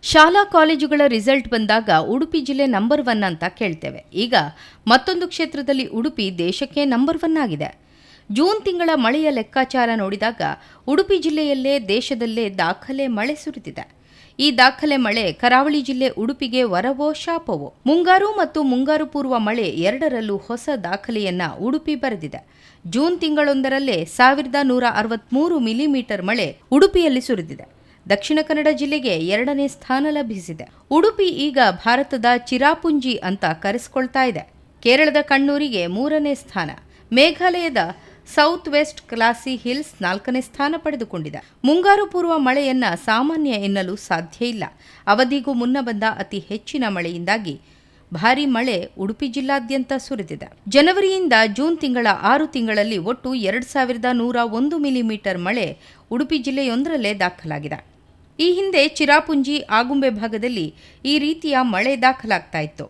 ಶಾಲಾ ಕಾಲೇಜುಗಳ ರಿಸಲ್ಟ್ ಬಂದಾಗ ಉಡುಪಿ ಜಿಲ್ಲೆ ನಂಬರ್ 1 ಅಂತ ಕೇಳ್ತೇವೆ. ಈಗ ಮತ್ತೊಂದು ಕ್ಷೇತ್ರದಲ್ಲಿ ಉಡುಪಿ ದೇಶಕ್ಕೆ ನಂಬರ್ 1 ಆಗಿದೆ. ಜೂನ್ ತಿಂಗಳ ಮಳೆಯ ಲೆಕ್ಕಾಚಾರ ನೋಡಿದಾಗ ಉಡುಪಿ ಜಿಲ್ಲೆಯಲ್ಲೇ ದೇಶದಲ್ಲೇ ದಾಖಲೆ ಮಳೆ ಸುರಿದಿದೆ. ಈ ದಾಖಲೆ ಮಳೆ ಕರಾವಳಿ ಜಿಲ್ಲೆ ಉಡುಪಿಗೆ ವರವೋ ಶಾಪವೋ. ಮುಂಗಾರು ಮತ್ತು ಮುಂಗಾರು ಪೂರ್ವ ಮಳೆ ಎರಡರಲ್ಲೂ ಹೊಸ ದಾಖಲೆಯನ್ನ ಉಡುಪಿ ಬರೆದಿದೆ. ಜೂನ್ ತಿಂಗಳೊಂದರಲ್ಲೇ 1163 ಮಿಲಿಮೀಟರ್ ಮಳೆ ಉಡುಪಿಯಲ್ಲಿ ಸುರಿದಿದೆ. ದಕ್ಷಿಣ ಕನ್ನಡ ಜಿಲ್ಲೆಗೆ 2ನೇ ಸ್ಥಾನ ಲಭಿಸಿದೆ. ಉಡುಪಿ ಈಗ ಭಾರತದ ಚಿರಾಪುಂಜಿ ಅಂತ ಕರೆಸಿಕೊಳ್ತಾ ಇದೆ. ಕೇರಳದ ಕಣ್ಣೂರಿಗೆ 3ನೇ ಸ್ಥಾನ. ಮೇಘಾಲಯದ ಸೌತ್ ವೆಸ್ಟ್ ಕ್ಲಾಸಿ ಹಿಲ್ಸ್ 4ನೇ ಸ್ಥಾನ ಪಡೆದುಕೊಂಡಿದೆ. ಮುಂಗಾರು ಪೂರ್ವ ಮಳೆಯನ್ನ ಸಾಮಾನ್ಯ ಎನ್ನಲು ಸಾಧ್ಯ ಇಲ್ಲ. ಅವಧಿಗೂ ಮುನ್ನ ಬಂದ ಅತಿ ಹೆಚ್ಚಿನ ಮಳೆಯಿಂದಾಗಿ ಭಾರೀ ಮಳೆ ಉಡುಪಿ ಜಿಲ್ಲಾದ್ಯಂತ ಸುರಿದಿದೆ. ಜನವರಿಯಿಂದ ಜೂನ್ ತಿಂಗಳ 6 ತಿಂಗಳಲ್ಲಿ ಒಟ್ಟು 2101 ಮಿಲಿಮೀಟರ್ ಮಳೆ ಉಡುಪಿ ಜಿಲ್ಲೆಯೊಂದರಲ್ಲೇ ದಾಖಲಾಗಿದೆ. ಈ ಹಿಂದೆ ಚಿರಾಪುಂಜಿ, ಆಗುಂಬೆ ಭಾಗದಲ್ಲಿ ಈ ರೀತಿಯ ಮಳೆ ದಾಖಲಾಗ್ತಾ ಇತ್ತು.